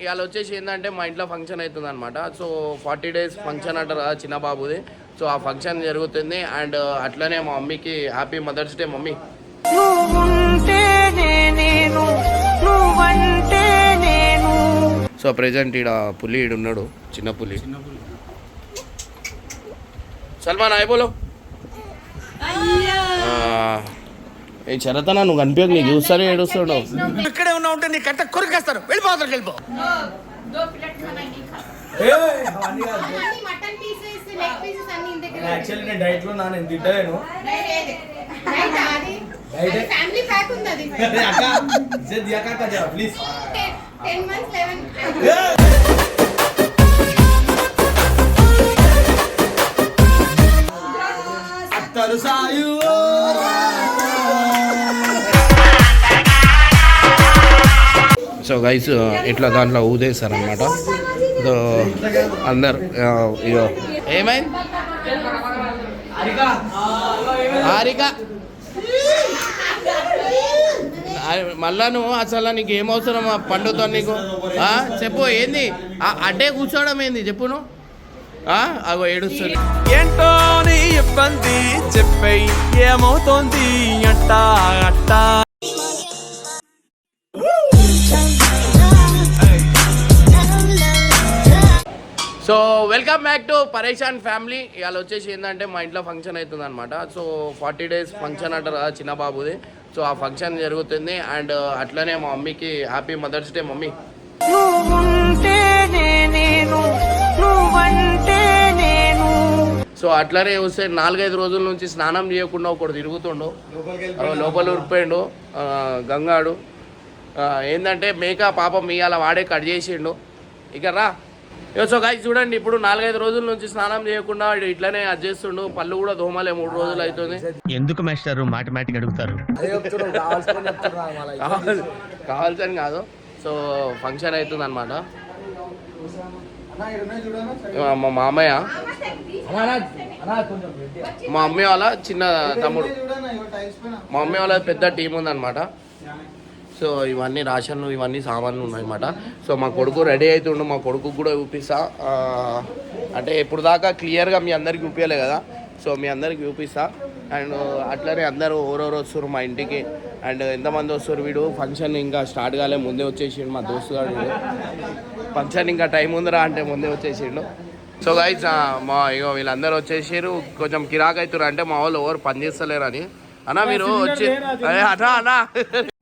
ఇవాళ వచ్చేసి ఏంటంటే మా ఇంట్లో ఫంక్షన్ అవుతుంది అనమాట. సో 40 days ఫంక్షన్ అంటారు కదా చిన్న బాబుది. సో ఆ ఫంక్షన్ జరుగుతుంది. అండ్ అట్లనే మా మమ్మీకి happy mother's day mummy. So present ఈడ పులి ఈడున్నాడు, చిన్న పులి. సల్మాన్ హాయ్ బోలో. ఏ చరతనా నువ్వు కనిపించకు, నీకు చూస్తానే ఏడుస్తున్నావు. ఇక్కడే ఉన్నా ఉంటే నీ కట్ట కొరికేస్తారు. వెళ్ళిపోతారు వెళ్ళిపో. యాక్చువల్లీ నేను డైట్ లో నా నేను తింటలేను. ఫ్యామిలీ ప్యాక్ ఉంది అది. అక్క ఇజ్జత్ దియా కా జరా ప్లీజ్. 10 months 11 అత్తరు సాయు. సో గైస్ ఇట్లా దాంట్లో ఊదేస్తారనమాట. సో అందరు ఇగో ఏమైంది హారిక మళ్ళా నువ్వు అసలు నీకు ఏమవసరం పండుతో నీకు చెప్పు ఏంది అడ్డే కూర్చోవడం ఏంది చెప్పు నువ్వు. అగో ఏడుస్తుంది. ఏంటో నీ ఇబ్బంది చెప్పై ఏమవుతోంది అట్టా అట్టా. సో వెల్కమ్ బ్యాక్ టు పరేషాన్ ఫ్యామిలీ. ఇవాళ వచ్చేసి ఏంటంటే మా ఇంట్లో ఫంక్షన్ అవుతుంది అనమాట. సో 40 days ఫంక్షన్ అంటారు కదా చిన్న బాబుది. సో ఆ ఫంక్షన్ జరుగుతుంది. అండ్ అట్లనే మా మమ్మీకి happy mother's day mummy. So అట్లనే వస్తే 4-5 రోజుల నుంచి స్నానం చేయకుండా ఒకడు తిరుగుతుండు, లోపల ఉరిపోయిండు గంగాడు. ఏంటంటే మేకా పాపం ఇవాళ వాడే కట్ చేసిండు. ఇక రా. సో గాయ్స్ చూడండి, ఇప్పుడు 4-5 రోజుల నుంచి స్నానం చేయకుండా ఇట్లనే అది చేస్తుండు. పళ్ళు కూడా దోమలే 3 రోజులు అవుతుంది. ఎందుకు మాస్టర్ మాటిమాటికి అడుగుతారు? కావాల్సని కాదు. సో ఫంక్షన్ అవుతుంది అనమాట. మా మామయ్య మా మమ్మీ వాళ్ళ చిన్న తమ్ముడు, మా మమ్మీ వాళ్ళ పెద్ద టీం ఉందన్నమాట. సో ఇవన్నీ రాషన్లు ఇవన్నీ సామాన్లు ఉన్నాయన్నమాట. సో మా కొడుకు రెడీ అవుతుండు. మా కొడుకు కూడా చూపిస్తా. అంటే ఇప్పుడు దాకా క్లియర్గా మీ అందరికి చూపించలే కదా. సో మీ అందరికి చూపిస్తా. అండ్ అట్లనే అందరూ ఎవరెవరు వస్తారు మా ఇంటికి అండ్ ఎంతమంది వస్తారు. వీడు ఫంక్షన్ ఇంకా స్టార్ట్ కాలే, ముందే వచ్చేసిండు మా దోస్తుగాడు. వీడు ఫంక్షన్ ఇంకా టైం ఉందిరా అంటే ముందే వచ్చేసిండు. సో గైస్ మా ఇగో వీళ్ళందరూ వచ్చేసారు. కొంచెం కిరాక్ అవుతారు అంటే మా వాళ్ళు ఎవరు పని చేస్తలేరు అని. అన్నా మీరు వచ్చి అన్నా అన్నా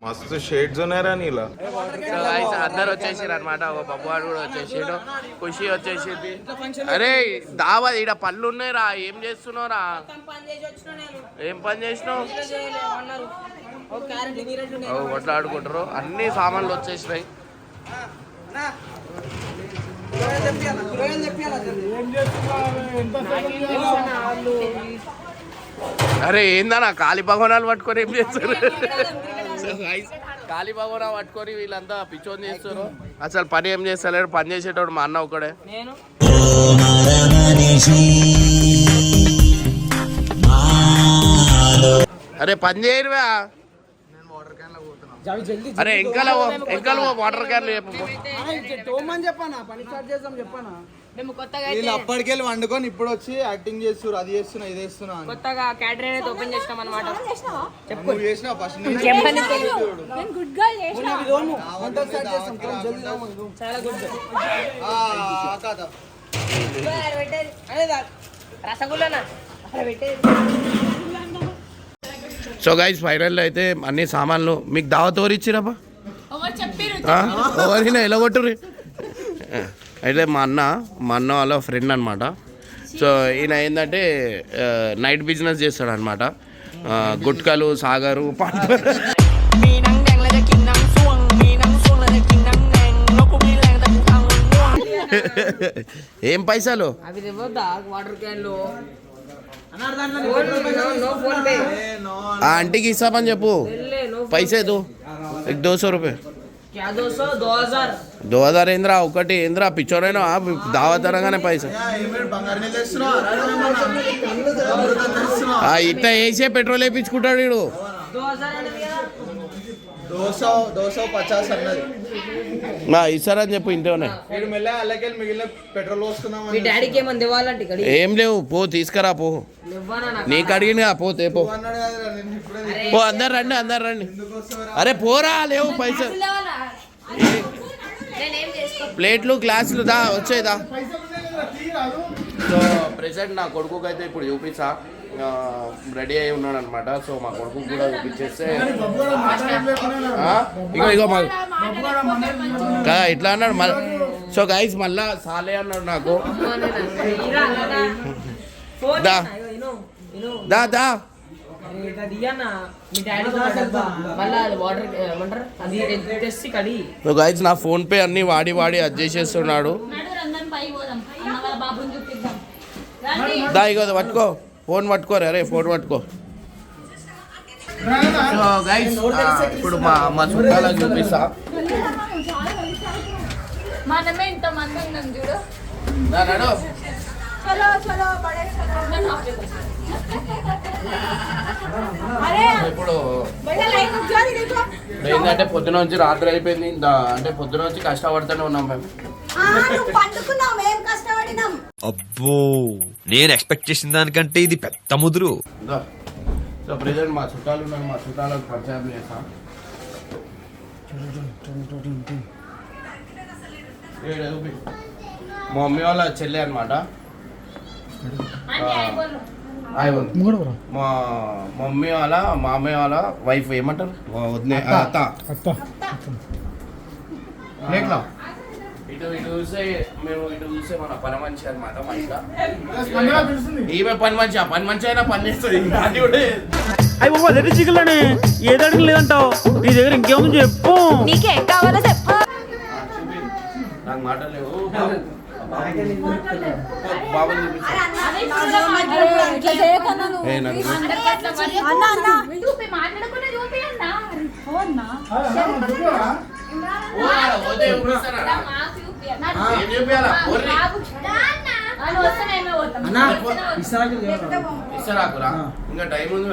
మస్తు షేడ్స్ ఉన్నారా నీలా. సో గైస్ అందరు వచ్చేసారు అనమాట. ఒక బబ్బువాడు కూడా వచ్చేసాడు, ఖుషి వచ్చేసింది. అరే దావా ఈడ పళ్ళు ఉన్నాయిరా, ఏం చేస్తున్నావురా? ఏం పని చేసినావు? కొట్లాడుకుంటారు. అన్ని సామాన్లు వచ్చేసినాయి. అరే ఏందన్నా ఖాళీ భగవనాలు పట్టుకొని ఏం చేస్తారు? ఖాళీ భగవనా పట్టుకొని వీళ్ళంతా పిచ్చోని చేస్తారు. అసలు పని ఏం చేస్తలేరు. పని చేసేటోడు మా అన్న ఒకడే. అరే పని చేయరువా? అరే ఎంకల వాటర్ క్యాన్లు అప్పటికెళ్ళి వండుకొని ఇప్పుడు వచ్చి యాక్టింగ్ చేస్తున్నారు. అది చేస్తున్నా ఇది చేస్తున్నా కొత్తగా క్యాటరింగ్ అయితే ఓపెన్ చేసినాం అన్నమాట. సో గైస్ ఫైనల్ అయితే అన్ని సామాన్లు మీకు దావత్ ఎవరు ఇచ్చిరబ్బా? ఎవరినా ఎలాగొట్టుర్రి? అయితే మా అన్న వాళ్ళ ఫ్రెండ్ అనమాట. సో ఈయన ఏంటంటే నైట్ బిజినెస్ చేస్తాడు అనమాట. గుట్కలు సాగరు ఏం పైసలు ఆ ఆంటీకి ఇస్తామని చెప్పు. పైసేదు 200 రూపాయ. 2000 ఏంద్రా ఒకటి ఏంద్రా పిచ్చోడైనా దావతరంగానే పైసా ఇట్లా వేసే పెట్రోల్ వేయించుకుంటాడు వీడు. 250 అన్నది ఇస్తారని చెప్పు ఇంట్లోనే. వీడు మెల్లగా అల్లకెళ్ళి మిగిలిన పెట్రోల్ పోసుకుందాం మీ డాడీకి ఏమన్నా ఇవ్వాలంటే ఇక్కడ ఏం లేవు, పో తీసుకురా పో. ఇవ్వనా నాకు? నీకు అడిగిన పోతే పో. అన్నాడు కదరా, నేను ఇప్పుడే పో అందరు రండి, అందరు రండి. అరే పోరా, లేవు పైసలు. నేనేం చేసుకో ప్లేట్లు గ్లాసులు దా వచ్చేదా. సో ప్రెసెంట్ నా కొడుకుకి అయితే ఇప్పుడు చూపిస్తా, రెడీ అయి ఉన్నాడు అనమాట. సో మా కొడుకు కూడా చూపించేస్తే ఇగో మా ఇట్లా అన్నాడు మళ్ళీ. సో గైస్ మళ్ళా సాలే అన్నాడు నాకు. దా దా దా మీ డాడీ మళ్ళీ అది వాటర్ ఏమంటారు అది తెచ్చి కడి. సో గైస్ నా ఫోన్ పే అన్ని వాడి వాడి అది చేసేస్తున్నాడు. దా ఇగో పట్టుకో, ఫోన్ పట్టుకోరా, అరే ఫోన్ పట్టుకో. సో గైస్ ఇప్పుడు మా చుట్టాలకు చూపిస్తా. మనమే ఇంత మంది ఉన్నాం చూడు. దా నడు. చలో చలో బడే ఇప్పుడు ఏంటంటే పొద్దున నుంచి రాత్రి అయిపోయింది. అంటే పొద్దున నుంచి కష్టపడుతూనే ఉన్నాం మేము. పండుకున్నాం, ఏం కష్టపడినాం. అబ్బో నేను ఎక్స్పెక్ట్ చేసిన దానికంటే ఇది పెద్ద ముదురు. దా. సో ప్రెసెంట్ మా చుట్టాలు ఉన్నారు, మా చుట్టాలకు పరిచయం చేస్తా. మా మమ్మీ వాళ్ళ చెల్లె అనమాట. మా మమ్మీ వాళ్ళ మామయ్య వాళ్ళ వైఫ్ ఏమంటారు వదిలే అత్త. ఇటు ఇటు చూస్తే మేము ఇటు చూస్తే మన పని మనిషి అనమాట. మా ఇంట్లో ఈమె పని మనిషి, ఆ పని మనిషి అయినా పని చేస్తుంది. అది కూడా అయ్యి బాబా అదే చికెన్లని ఏది అడిగిన లేదంటావు. నీ దగ్గర ఇంకేముంది చెప్పు. నీకేం కావాలో చెప్పు. నాకు మాట లేవు. బాబుని చూపిస్తా. ఏం చూపియాలా? ఇస్తారాకురా, ఇంకా టైం ఉంది.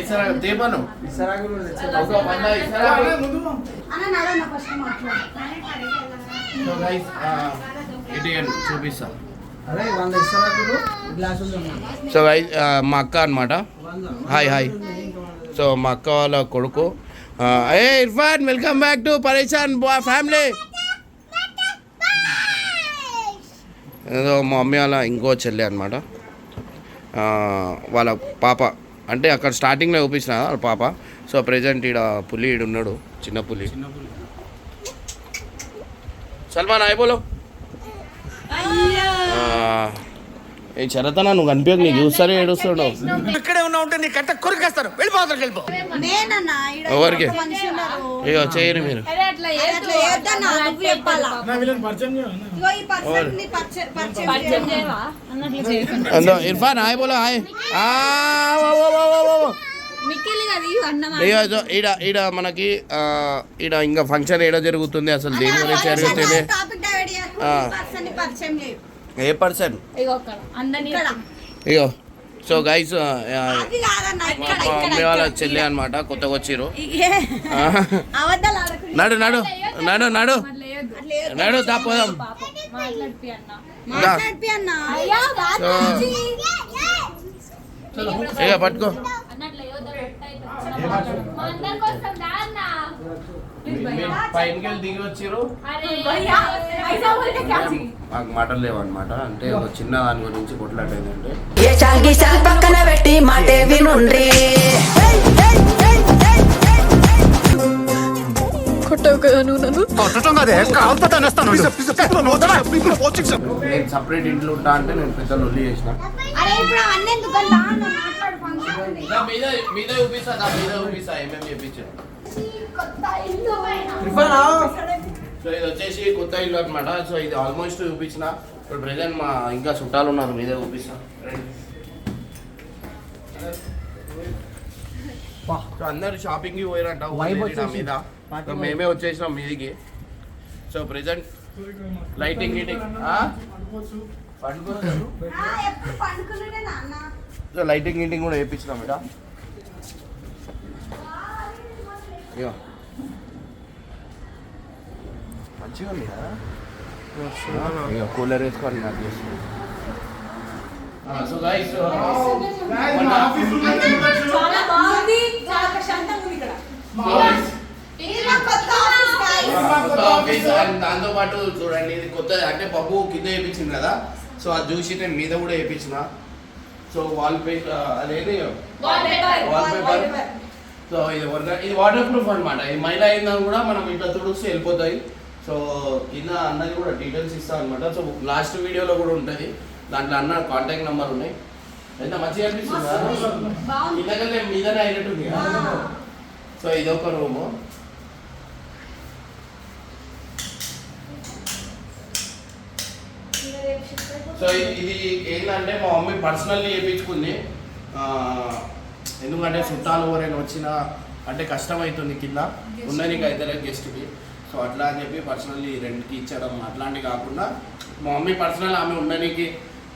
ఇస్తారా దేపను ఒక 100 ఇస్తారాకు. సో గైస్ ఇటు చూపిస్తా. సో గైస్ మా అక్క అనమాట. Hi hi. సో మా అక్క వాళ్ళ కొడుకు. ఏ ఇర్ఫాన్, వెల్కమ్ బ్యాక్ టు పరేషాన్ ఫ్యామిలీ. ఏదో మా మమ్మీ వాళ్ళ ఇంకో చెల్లి అనమాట. వాళ్ళ పాప అంటే అక్కడ స్టార్టింగ్లో చూపించిన వాళ్ళ పాప. సో ప్రెజెంట్ ఈడ పులి ఈడున్నాడు, చిన్న పులి. సల్మాన్ హాయ్ బోలో. ఏ చరతనా నువ్వు కనిపించక, నీకు చూస్తానే ఏడుస్తాడు. ఇక్కడే ఉన్నా ఉంటే నీ కట్ట కొరికేస్తారు, వెళ్ళిపోతారు వెళ్ళిపో. ఎవరికి ఇక చేయరు మీరు. ఇర్ఫాన్ హాయ్ బోలో. హాయ్. ఈడ ఈడ మనకి ఈడ ఇంకా ఫంక్షన్ ఏడ జరుగుతుంది, అసలు దేని గురించి జరుగుతుంది? ఏ పర్సన్? ఇగో సో గైస్ మమ్మీ వాళ్ళ చెల్లి అనమాట, కొత్తగా వచ్చిర్రు. నడు నడు నడు నడు నడు తప్పదాం. ఇక పట్టుకో. పైనకి వెళ్ళి దిగి వచ్చిర్రు. మాకు మాటలు లేవు అనమాట. అంటే ఒక చిన్న దాని గురించి కొట్లాటేందంటే పక్కన పెట్టి మాటే వినుండ్రి. నేను సపరేట్ ఇంట్లో ఉంటా అంటే నేను పెద్ద లొల్లి చేసిన. మీద మీద చూపిస్తా, మీద చూపిస్తా ఏమేమి చెప్పించాను. సో ఇది వచ్చేసి కొత్త ఇల్లు అనమాట. సో ఇది ఆల్మోస్ట్ చూపించిన. ఇప్పుడు ప్రెజెంట్ మా ఇంకా చుట్టాలు ఉన్నారు, మీదే చూపిస్తా. సో అందరు షాపింగ్కి పోయారంట నా మీద. సో మేమే వచ్చేసినాం మీదికి. సో ప్రెజెంట్ లైటింగ్ గీటింగ్ సో లైటింగ్ గీటింగ్ కూడా వేయించినాం ఇక్కడ. ఇగో మంచిగా ఉంది కదా ఇక కూలర్ వేసుకొని నాకు చేస్తుంది. సో గైస్ చాలా బాగుంది, చాలా ప్రశాంతంగా ఉంది ఇక్కడ. ఇది నా కొత్త ఆఫీస్ guys. కొత్త ఆఫీస్ అండ్ దాంతో పాటు చూడండి ఇది కొత్త అంటే బాబు కింద వేయించింది కదా, సో అది చూసి నేను మీద కూడా వేయించిన. సో వాల్ పేపర్ అదేంటి వాల్పేపర్. సో ఇది వాటర్ ప్రూఫ్ అనమాట. ఇది మైల్ అయిందా కూడా మనం ఇట్లా తుడుస్తూ వెళ్ళిపోతాయి. సో కింద అన్నది కూడా డీటెయిల్స్ ఇస్తాం అనమాట. సో లాస్ట్ వీడియోలో కూడా ఉంటుంది, దాంట్లో అన్న కాంటాక్ట్ నెంబర్ ఉన్నాయి. ఎంత మంచిగా అనిపిస్తుంది కిందకల్లా మీదనే అయినట్టుంది. సో ఇదొక రూము. సో ఇది ఏంటంటే మా మమ్మీ పర్సనల్లీ చేయించుకుంది. ఎందుకంటే చుట్టాలు ఎవరైనా వచ్చినా అంటే కష్టం అవుతుంది కింద ఉండడానికి అయితే గెస్ట్కి. సో అట్లా అని చెప్పి పర్సనల్లీ రెంట్కి ఇచ్చడం అట్లాంటివి కాకుండా మా మమ్మీ పర్సనల్ ఆమె ఉండడానికి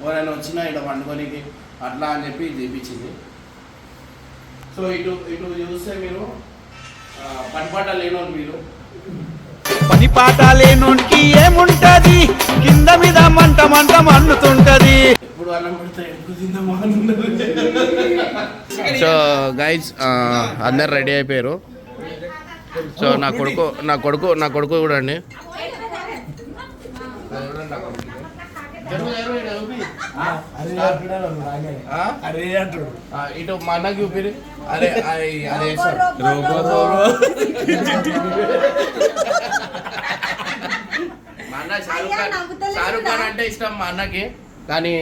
ఎవరైనా వచ్చినా ఇక్కడ వండుకోనికి అట్లా అని చెప్పి చేయించింది. సో ఇటు ఇటు చూస్తే మీరు పనిపాట లేనోళ్ళు మీరు. పని పాట లేనోనికి ఏముంటది, కింద మీద మంట మంట మండుతుంటది. ఎప్పుడు అన్నం పెడితే ఎప్పుడు తిందామా అని ఉన్నది. సో గైస్ అందరు రెడీ అయిపోయారు. సో నా కొడుకు చూడండి. ఇటు మా అన్నకి చూపిరి. అరే అదే మా అన్న షారుఖ్ ఖాన్ అంటే ఇష్టం మా అన్నకి, కానీ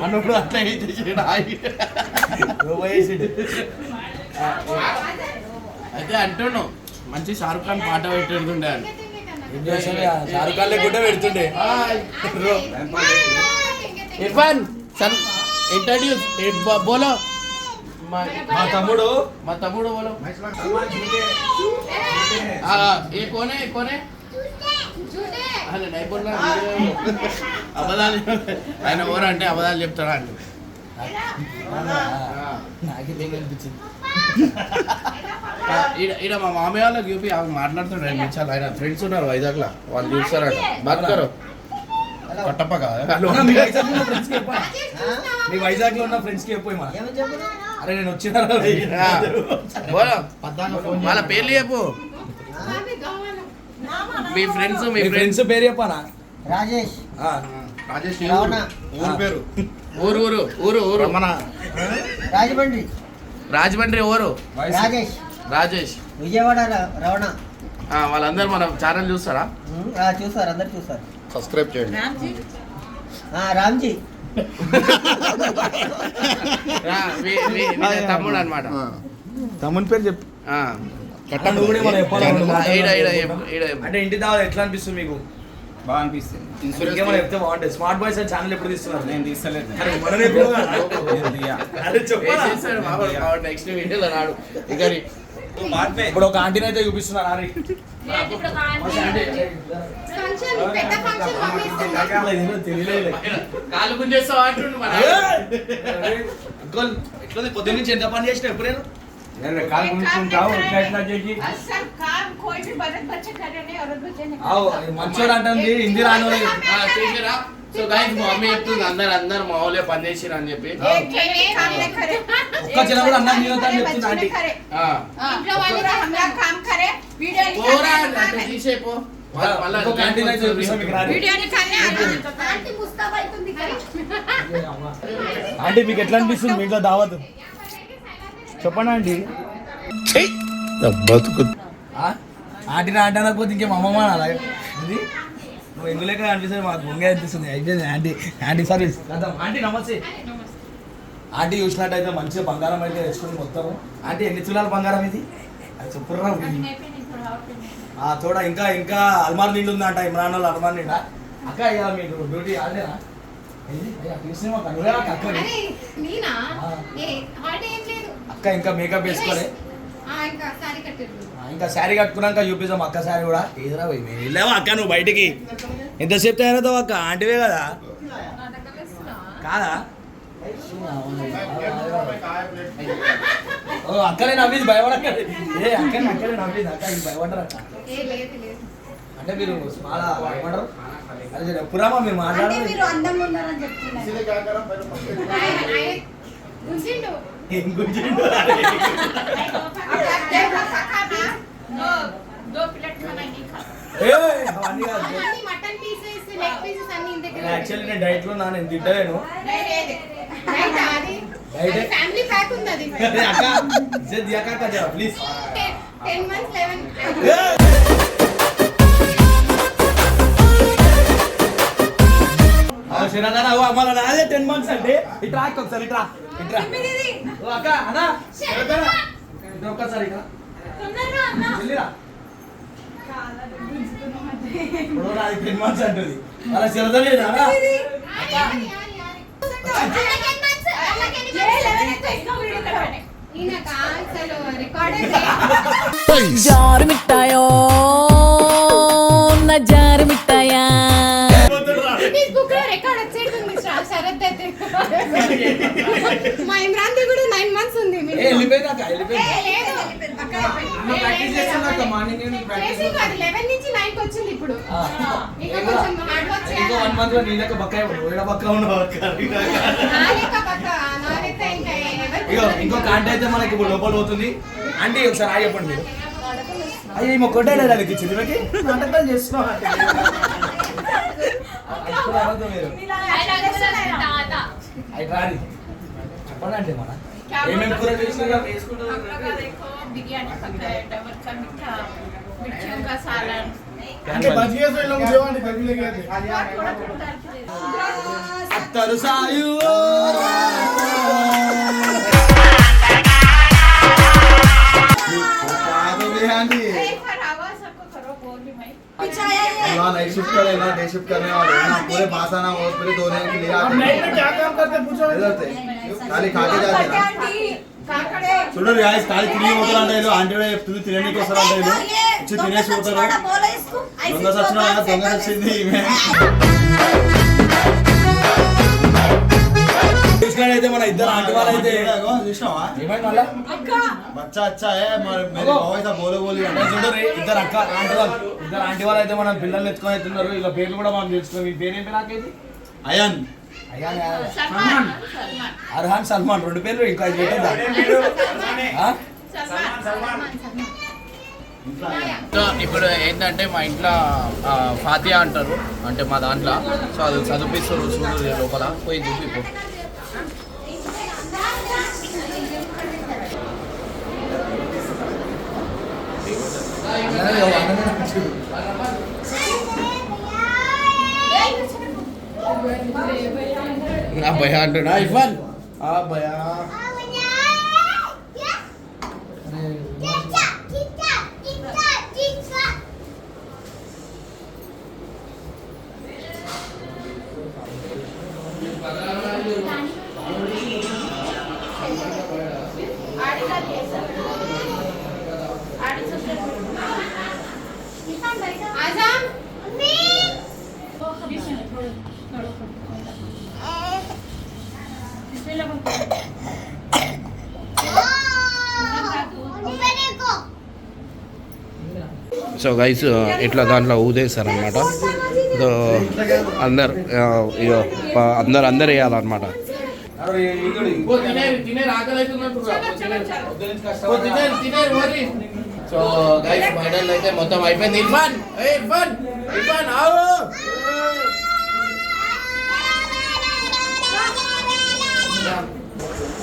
మనప్పుడు అట్లా అయితే అంటున్నావు మంచి షారుఖ్ ఖాన్ పాట పెట్టేస్తుండే అని. షారుఖ్ ఖాన్ కూడా పెడుతుండే. इरफान सर इंट्रोड्यूस बोलो మా తమ్ముడు बोलो ये कौन है అరే నై బోల్ నా అబద్ధాలు ఆయన ఎవరు అంటే అబద్ధాలు చెప్తాడా అండి. ఈడ మా మామయ్య వాళ్ళకి చూపి మాట్లాడుతున్నాడు. 2 నిమిషాలు ఆయన ఫ్రెండ్స్ ఉన్నారు వైజాగ్లో, వాళ్ళు చూస్తారంట. బాత్కరో కట్టప్ప మీ వైజాగ్ లో ఉన్న ఫ్రెండ్స్ కి చెప్పు. అరే నేను వచ్చిన వాళ్ళ పేర్లు చెప్పు. మీ ఫ్రెండ్స్ పేరు చెప్పానా? రాజేష్ రాజేష్ ఊరు పేరు ఊరు మన రాజమండ్రి ఊరు రాజేష్ విజయవాడ రవణ వాళ్ళందరూ మన ఛానల్ చూస్తారా? చూస్తారు, అందరు చూస్తారు. సబ్స్క్రైబ్ చేయండి. రామ్జీ తమ్ముడు అనమాట. తమ్ముని పేరు చెప్పు. అంటే ఇంటి దావా ఎట్లా అనిపిస్తుంది మీకు? బాగా అనిపిస్తుంది. ఇంకేమైనా చెప్తే బాగుంటుంది. స్మార్ట్ బాయ్స్ అని ఛానల్ ఎప్పుడు తీస్తున్నారు? నేను తీస్తలేదు. నెక్స్ట్ వీడియోలో రాడు ఇక. ఇప్పుడు ఒక ఆంటీని అయితే చూపిస్తున్నారు. కాలు గుంజేస్తావు అంటుండు మన. ఎట్లా పొద్దున్న నుంచి ఎంత పని చేసిన ఎప్పుడైనా? మంచోడు అంటే హిందీ రాని చేసారా? సో గైస్ మా మమ్మీ చెప్తుంది అందరు మా వాళ్ళే పని చేసిరా అని చెప్పి. ఒక్క చిన్న కూడా అన్నం తినొద్దని చెప్తుంది ఆంటీ. తీసేపో క్యాంటీన్ అయితే చూపిస్తాం మీకు రాని. ఆంటీ మీకు ఎట్లా అనిపిస్తుంది మీ ఇంట్లో దావత్? చెప్పండి ఆంటీ. బతుకు ఆంటీని ఆంటీ అనకపోతే ఇంకేం అమ్మమ్మ అలాగే ఇది నువ్వు ఎందులేక అనిపిస్తుంది, మాకు ముంగే అనిపిస్తుంది. అయిపోయింది ఆంటీ సర్వీస్. ఆంటీ నమస్తే. ఆంటీ చూసినట్టయితే మంచిగా బంగారం అయితే తెచ్చుకుంది మొత్తం. ఆంటీ ఎన్ని తులాల బంగారం ఇది? అది చెప్పుర్రా. తోడ ఇంకా ఇంకా అల్మార్ నిండు ఉందంట. ఇమ్రాన్ వాళ్ళు అల్మార్ నిండా. అక్క ఇక మీకు డ్యూటీ ఆడలేనా? అక్క ఇంకా మేకప్ వేసుకోలే, ఇంకా శారీ కట్టుకున్నాక చూపిస్తాం అక్క శారీ కూడా. ఏదిరా పోయి వెళ్ళావా అక్క నువ్వు బయటికి? ఎంతసేపు తయారవుతావు అక్క? ఆంటీవే కదా కాదా? ఓ అక్కడే నవ్వింది భయపడకండి. అక్కడే నవ్వింది అక్క ఇది భయపడ్డారు అక్క. అంటే మీరు చాలా ఏమంటారు అదే పురామా మీరు అంటే మాట్లాడారు మీరు అందంగా ఉన్నారని చెప్తున్నారు. ఏం గుర్తిండు అవన్నీ కాదు. మటన్ పీసెస్ లెగ్ పీసెస్ అన్ని ఇంత యాక్చువల్లీ నేను డైట్ లో నేను తింటలేను. ఫ్యామిలీ ప్యాక్ ఉంది అది. అక్క ఇజ్జత్ దియాక అక్క జరా ప్లీజ్. 10 months 11 అదే 10 months అంటే ఇట్రా అక్క ఒకసారి ఇట్రా ఇట్రా ఓ అక్క అన్నా ఇట్రా ఒక్కసారి ఇట్రా తొందరగా అన్న వెళ్ళిరా ఇప్పుడు నాది 10 months అంటుంది అలా చెరదలేదు అన్నా జారు మిఠాయో నా జారు మిఠాయా మా ఇమ్రాన్ ది కూడా 9 months ఉంది. వెళ్ళిపోయింది అక్క వెళ్ళిపోయింది. 11 నుంచి 9 కి వచ్చింది ఇప్పుడు. ఇంకా కొంచెం హార్డ్ వర్క్ ఇంకో చేయాలి. 1 month లో నీ లెక్క బక్క ఏడ బక్క ఉన్నావు అక్క. ఇగో ఇంకో కాంట అయితే మనకి ఇప్పుడు లోపల పోతుంది. అంటే ఒకసారి ఆగి చెప్పండి మీరు. అయ్యో ఈమె కొట్టేలేదు దానికి చిన్నకి నాటకాలు చేస్తున్నావు అంటే మీరు అయి రాని చెప్పండి అంటే మన ఏమేమి కూర చేసినా అత్తరు సాయు नाइट शिफ्ट करे ना डे शिफ्ट करने वाले ना पूरे मासाना और पूरे धोने के लिए आते हैं क्या काम करते पूछो इधर से खाली खा के जाते ना చూడండి గాయ్స్ ఖాళీ తిరిగి పోతారంటే వీళ్ళు ఆంటీ చెప్తుంది తినడానికి వస్తారంటే వీళ్ళు వచ్చి తినేసి పోతారు దొంగ సచ్చినా దొంగ వచ్చింది ఈమె చూసినట్టయితే మన ఇద్దరు ఆంటీ వాళ్ళు అయితే చూసినావా ఏమైంది మళ్ళా బచ్చా అచ్చా है मेरे बाबा ऐसा बोले बोली చూడండి ఇద్దరు అక్క ఆంటీ వాళ్ళు ఇద్దరు ఆంటీ వాళ్ళు అయితే మనం పిల్లల్ని ఎత్తుకొని అవుతున్నారు ఇలా పేర్లు కూడా మనం తెలుసుకున్నాం. మీ పేరు ఏం పేరు నాకైతే అయాన్ అర్హాన్ సల్మాన్ 2 పేర్లు ఇంకా 5 పెట్టదా ఇప్పుడు ఏంటంటే మా ఇంట్లో ఫాతియా అంటారు అంటే మా దాంట్లో సో అది చదివిస్తారు చూడు లోపల పోయి చూపిపో. నా భయ అంటున్నా ఇవ్వన్ భయా సో గైస్ ఇట్లా దాంట్లో ఊదేస్తారనమాట. సో అందరు అందరు వేయాలన్నమాట. సో గైస్ ఫైనల్ అయితే మొత్తం అయిపోయింది. ఇర్ఫాన్ ఇర్ఫాన్ ఇర్ఫాన్ ఆవు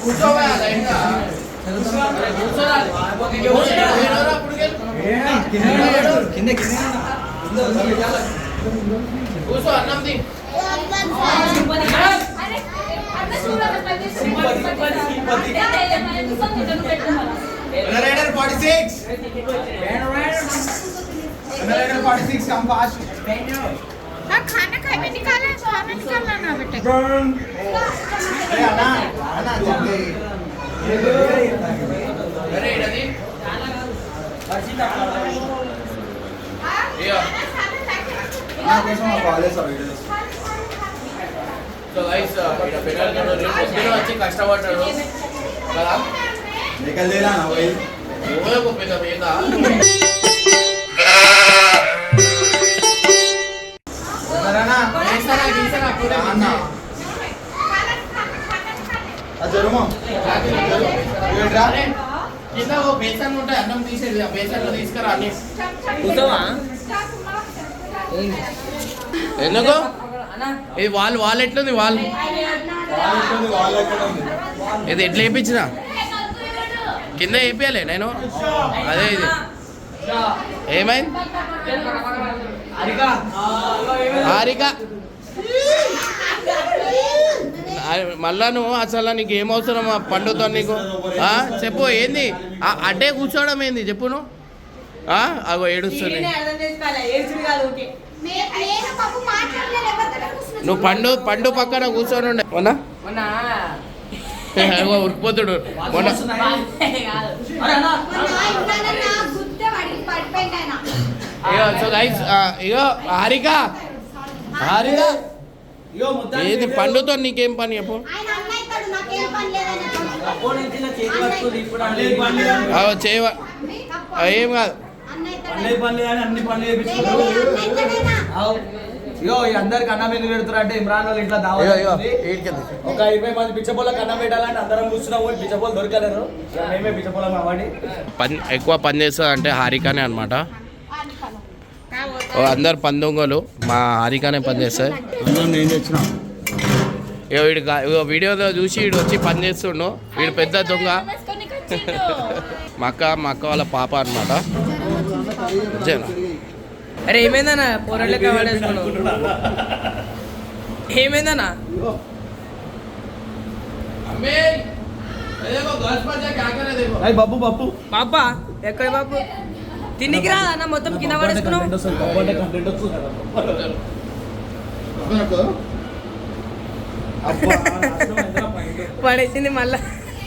కూర్చోవాలి ఇంకా కూర్చో అన్నం ది खाना खाए में निकाला खाना निकालना ना बेटा अरे इधर సో గైస్ ఇక్కడ పిల్లలు వచ్చి కష్టపడ్డారు కదా. निकल देना ना भाई కింద ఓ బేసన్ ఉంటాయి అన్నం తీసేది ఆ బేసన్ తీసుకురా అన్ని కూర్చోవా ఎందుకు ఇది వాళ్ళు ఎట్లుంది వాళ్ళు ఇది ఎట్లా వేయించిన కింద వేపియాలి నేను అదే ఇది ఏమైంది హారిక మళ్ళా నువ్వు అసలు నీకు ఏం అవసరం ఆ పండుతో నీకు చెప్పు ఏంది అడ్డే కూర్చోవడం ఏంది చెప్పు నువ్వు అగో ఏడుస్తుంది నువ్వు పండు పక్కన కూర్చొని ఉండే మొన్న ఉరిపోతుడు మొన్న ఇగో సో గైస్ ఇగో హారిక ఏది పండుతో నీకేం పని చెప్పు చేయవ ఏం కాదు ఇగో అందరికి అన్నం ఎందుకు పెడుతున్నారు అంటే ఇమ్రాన్ వాళ్ళు ఇట్లా ఒక 20 మంది బిచ్చపోళ్ళకి అన్నం పెట్టాలంటే అందరం కూర్చున్నాం బిచ్చపోలు దొరకలేరు మేమే బిచ్చపోలం అవ్వండి ఎక్కువ పని చేస్తుంది అంటే హారికనే అనమాట అందరు పందొంగలు మా హారికనే పని చేస్తారు నేను తెచ్చినా వీడు వీడియోలో చూసి వీడు వచ్చి పని చేస్తుండు వీడు పెద్ద దొంగ మా అక్క వాళ్ళ పాప అనమాట అరే ఏమైందన్నా పోరాళ్ళకి ఏమైందన్నా బాబు బాబు బాబా ఎక్కడ బాబు తిన్నికి రాదా అన్న మొత్తం కింద పడేసుకున్నావు పడేసింది మళ్ళా